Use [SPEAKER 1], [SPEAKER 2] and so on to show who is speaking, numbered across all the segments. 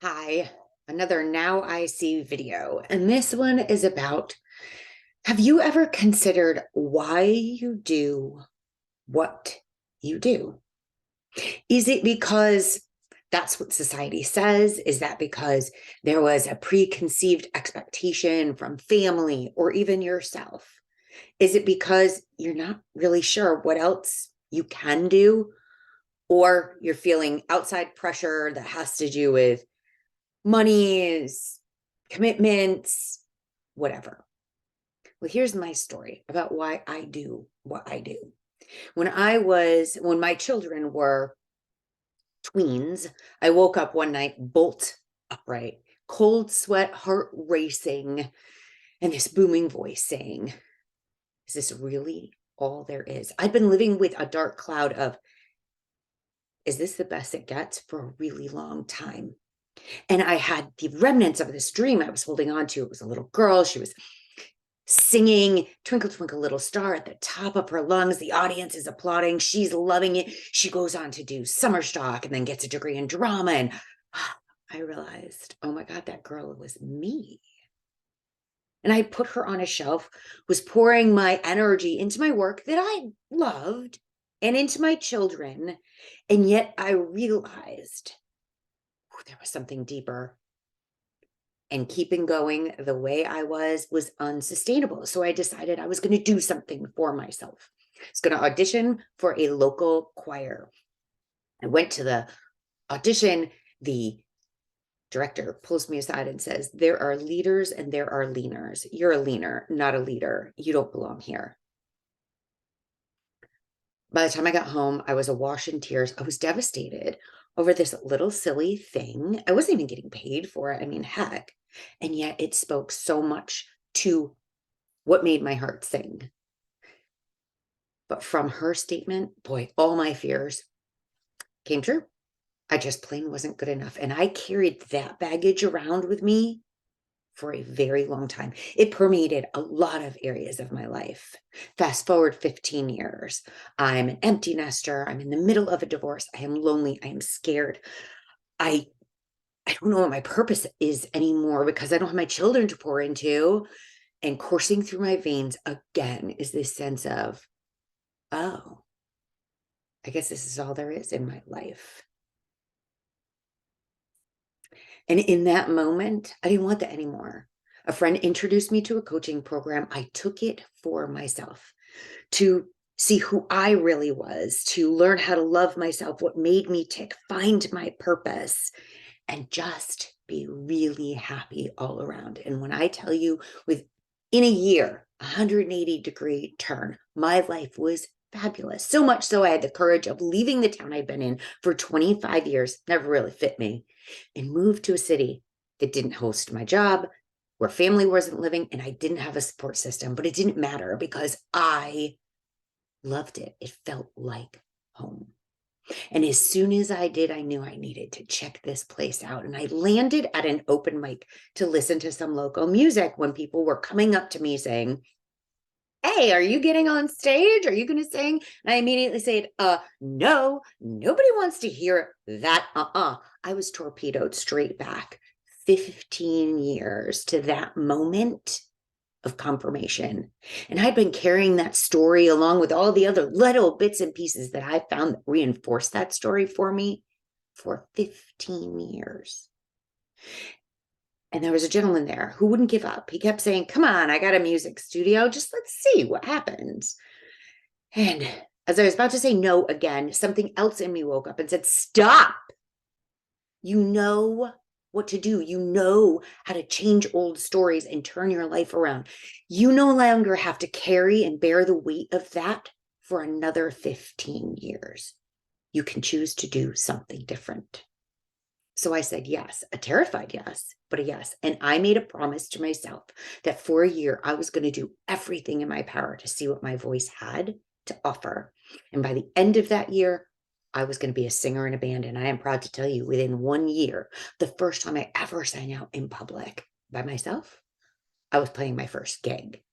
[SPEAKER 1] Hi, another Now I See video. And this one is about, have you ever considered why you do what you do? Is it because that's what society says? Is that because there was a preconceived expectation from family or even yourself? Is it because you're not really sure what else you can do? Or you're feeling outside pressure that has to do with monies, commitments, whatever. Well, here's my story about why I do what I do. When my children were tweens, I woke up one night bolt upright, cold sweat, heart racing, and this booming voice saying, "Is this really all there is?" I'd been living with a dark cloud of, "Is this the best it gets?" for a really long time. And I had the remnants of this dream I was holding on to. It was a little girl. She was singing Twinkle, Twinkle, Little Star at the top of her lungs. The audience is applauding. She's loving it. She goes on to do summer stock and then gets a degree in drama. And I realized, oh my God, that girl was me. And I put her on a shelf, was pouring my energy into my work that I loved and into my children. And yet I realized there was something deeper, and keeping going the way I was unsustainable. So I decided I was going to do something for myself. I was going to audition for a local choir. I went to the audition. The director pulls me aside and says, "There are leaders and there are leaners. You're a leaner, not a leader. You don't belong here." By the time I got home, I was awash in tears. I was devastated over this little silly thing. I wasn't even getting paid for it. I mean, heck. And yet it spoke so much to what made my heart sing. But from her statement, boy, all my fears came true. I just plain wasn't good enough. And I carried that baggage around with me for a very long time. It permeated a lot of areas of my life. Fast forward 15 years. I'm an empty nester. I'm in the middle of a divorce. I am lonely. I am scared. I I don't know what my purpose is anymore because I don't have my children to pour into. And coursing through my veins again is this sense of, oh, I guess this is all there is in my life. And in that moment, I didn't want that anymore. A friend introduced me to a coaching program. I took it for myself to see who I really was, to learn how to love myself, what made me tick, find my purpose, and just be really happy all around. And when I tell you, within a year, 180-degree turn, my life was fabulous. So much so I had the courage of leaving the town I'd been in for 25 years, never really fit me, and moved to a city that didn't host my job, where family wasn't living, and I didn't have a support system. But it didn't matter because I loved it. It felt like home. And as soon as I did, I knew I needed to check this place out. And I landed at an open mic to listen to some local music when people were coming up to me saying, "Hey, are you getting on stage? Are you going to sing?" And I immediately said, no, nobody wants to hear that. I was torpedoed straight back 15 years to that moment of confirmation. And I'd been carrying that story along with all the other little bits and pieces that I found that reinforced that story for me for 15 years. And there was a gentleman there who wouldn't give up. He kept saying, "Come on, I got a music studio. Just let's see what happens." And as I was about to say no again, something else in me woke up and said, "Stop. You know what to do. You know how to change old stories and turn your life around. You no longer have to carry and bear the weight of that for another 15 years. You can choose to do something different." So I said yes, a terrified yes, but a yes. And I made a promise to myself that for a year, I was going to do everything in my power to see what my voice had to offer. And by the end of that year, I was going to be a singer in a band. And I am proud to tell you, within 1 year, the first time I ever sang out in public by myself, I was playing my first gig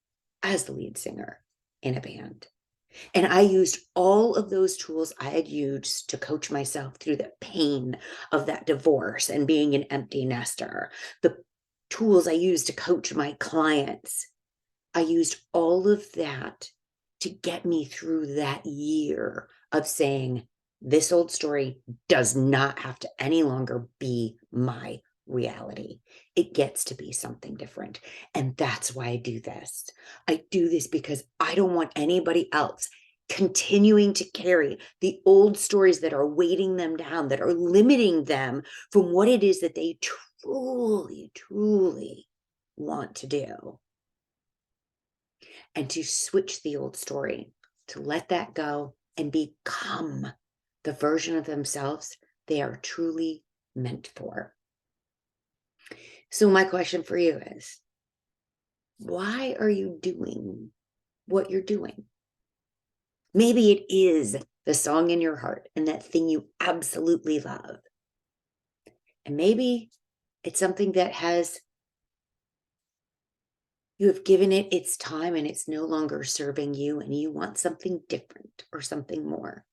[SPEAKER 1] as the lead singer in a band. And I used all of those tools I had used to coach myself through the pain of that divorce and being an empty nester, the tools I used to coach my clients. I used all of that to get me through that year of saying, this old story does not have to any longer be my reality. It gets to be something different. And that's why I do this. I do this because I don't want anybody else continuing to carry the old stories that are weighting them down, that are limiting them from what it is that they truly, truly want to do. And to switch the old story, to let that go and become the version of themselves they are truly meant for. So, my question for you is, why are you doing what you're doing? Maybe it is the song in your heart and that thing you absolutely love. And maybe it's something that you have given it its time and it's no longer serving you and you want something different or something more.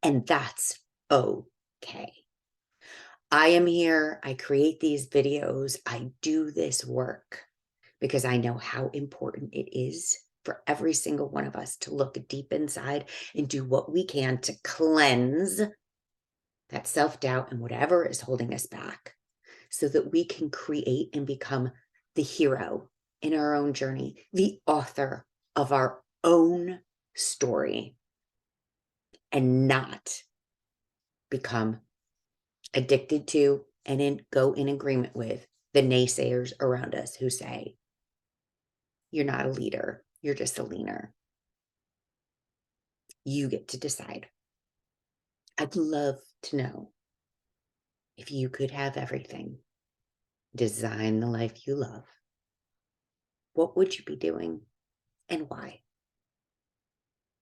[SPEAKER 1] And that's okay. I am here. I create these videos. I do this work because I know how important it is for every single one of us to look deep inside and do what we can to cleanse that self-doubt and whatever is holding us back so that we can create and become the hero in our own journey, the author of our own story, and not become addicted to and go in agreement with the naysayers around us who say, you're not a leader, you're just a leaner. You get to decide. I'd love to know if you could have everything, design the life you love, what would you be doing and why?